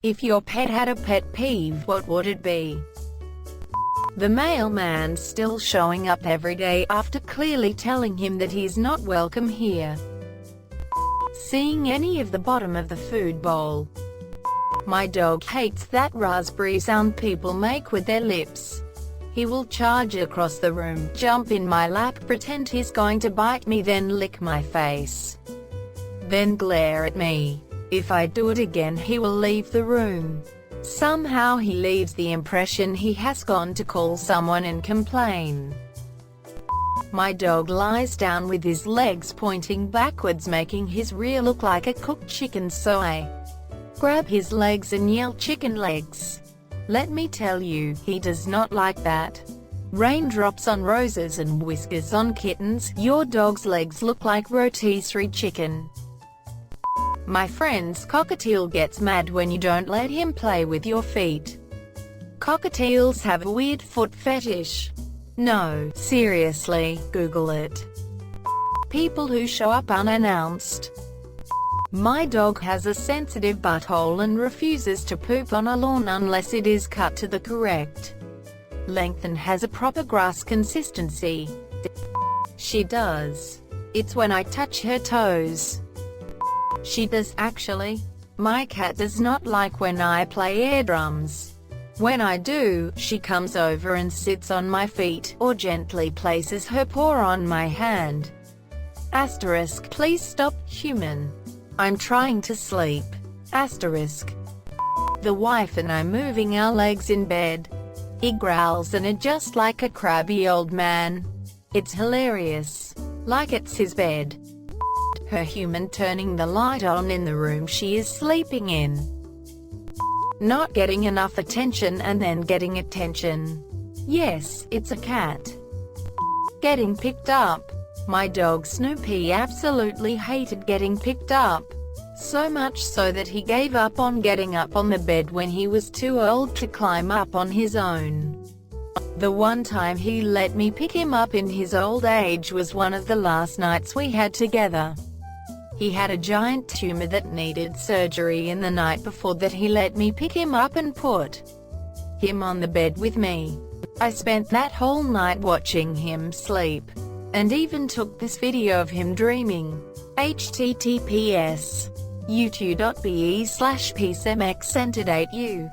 If your pet had a pet peeve, what would it be? The mailman's still showing up every day after clearly telling him that he's not welcome here. Seeing any of the bottom of the food bowl. My dog hates that raspberry sound people make with their lips. He will charge across the room, jump in my lap, pretend he's going to bite me, then lick my face. Then glare at me. If I do it again, he will leave the room. Somehow he leaves the impression he has gone to call someone and complain. My dog lies down with his legs pointing backwards, making his rear look like a cooked chicken, so I grab his legs and yell, "Chicken legs." Let me tell you, he does not like that. Raindrops on roses and whiskers on kittens, your dog's legs look like rotisserie chicken. My friend's cockatiel gets mad when you don't let him play with your feet. Cockatiels have a weird foot fetish. No, seriously, Google it. People who show up unannounced. My dog has a sensitive butthole and refuses to poop on a lawn unless it is cut to the correct length and has a proper grass consistency. She does. It's when I touch her toes. She does, actually. My cat does not like when I play air drums. When I do, she comes over and sits on my feet, or gently places her paw on my hand. Asterisk, please stop, human. I'm trying to sleep. Asterisk. The wife and I moving our legs in bed. He growls and adjusts like a crabby old man. It's hilarious. Like it's his bed. Her human turning the light on in the room she is sleeping in. Not getting enough attention and then getting attention. Yes, it's a cat. Getting picked up. My dog Snoopy absolutely hated getting picked up. So much so that he gave up on getting up on the bed when he was too old to climb up on his own. The one time he let me pick him up in his old age was one of the last nights we had together. He had a giant tumor that needed surgery, and the night before that he let me pick him up and put him on the bed with me. I spent that whole night watching him sleep, and even took this video of him dreaming. https youtube.be/peacemx8u.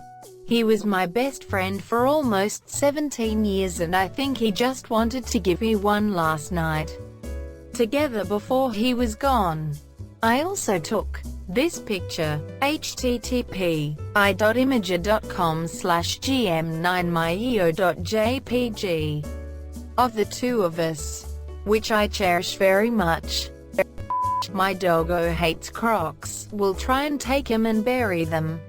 He was my best friend for almost 17 years, and I think he just wanted to give me one last night together before he was gone. I also took this picture, http:/gm9myeo.jpg, of the two of us, which I cherish very much. My doggo hates Crocs, will try and take them and bury them,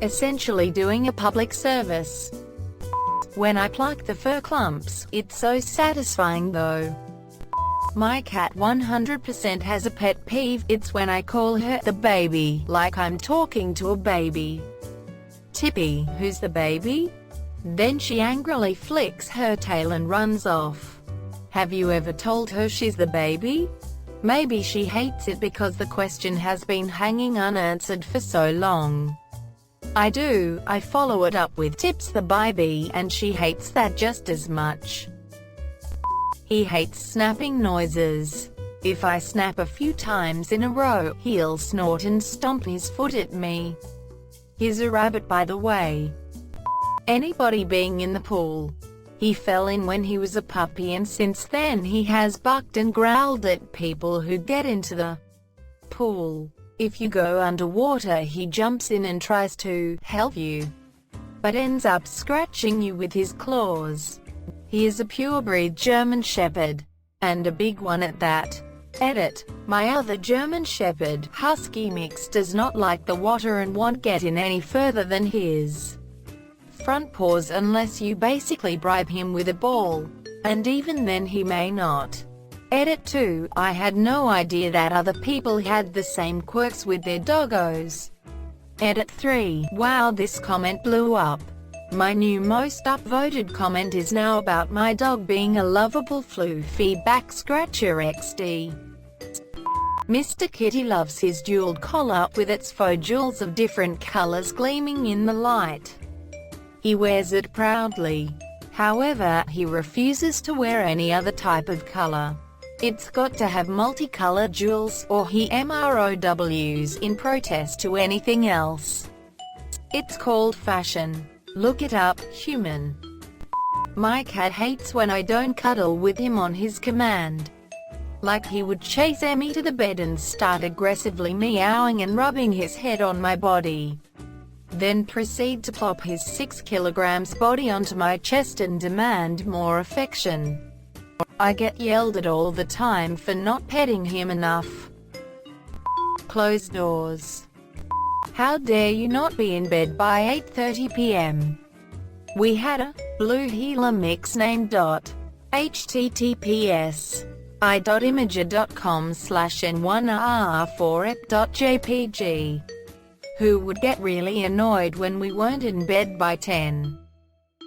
essentially doing a public service. When I pluck the fur clumps, it's so satisfying though. My cat 100% has a pet peeve. It's when I call her the baby, like I'm talking to a baby. Tippy, who's the baby? Then she angrily flicks her tail and runs off. Have you ever told her she's the baby? Maybe she hates it because the question has been hanging unanswered for so long. I do. I follow it up with Tips the baby, and she hates that just as much. He hates snapping noises. If I snap a few times in a row, he'll snort and stomp his foot at me. He's a rabbit, by the way. Anybody being in the pool. He fell in when he was a puppy, and since then he has bucked and growled at people who get into the pool. If you go underwater, he jumps in and tries to help you, but ends up scratching you with his claws. He is a purebred German Shepherd, and a big one at that. Edit. My other German Shepherd, Husky mix, does not like the water and won't get in any further than his front paws unless you basically bribe him with a ball, and even then he may not. Edit 2. I had no idea that other people had the same quirks with their doggos. Edit 3. Wow, this comment blew up. My new most upvoted comment is now about my dog being a lovable fluffy back scratcher XD. Mr. Kitty loves his jeweled collar with its faux jewels of different colors gleaming in the light. He wears it proudly. However, he refuses to wear any other type of color. It's got to have multicolored jewels, or he MROWs in protest to anything else. It's called fashion. Look it up, human. My cat hates when I don't cuddle with him on his command. Like he would chase me to the bed and start aggressively meowing and rubbing his head on my body. Then proceed to plop his 6 kilograms body onto my chest and demand more affection. I get yelled at all the time for not petting him enough. Closed doors. How dare you not be in bed by 8:30 p.m. We had a blue healer mix named https i.imager.com/n1r4ep.jpg, who would get really annoyed when we weren't in bed by 10.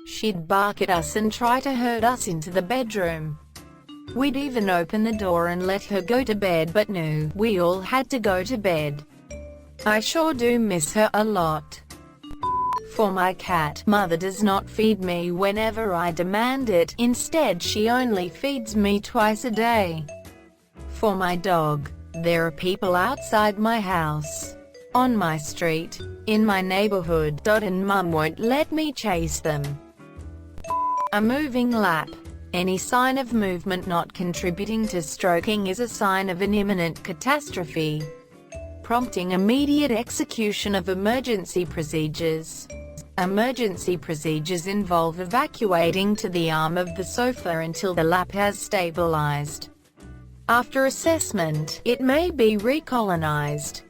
She'd bark at us and try to herd us into the bedroom. We'd even open the door and let her go to bed, but no, we all had to go to bed. I sure do miss her a lot. For my cat, mother does not feed me whenever I demand it, instead she only feeds me twice a day. For my dog, there are people outside my house, on my street, in my neighborhood, and mum won't let me chase them. A moving lap. Any sign of movement not contributing to stroking is a sign of an imminent catastrophe, prompting immediate execution of emergency procedures. Emergency procedures involve evacuating to the arm of the sofa until the lap has stabilized. After assessment, it may be recolonized.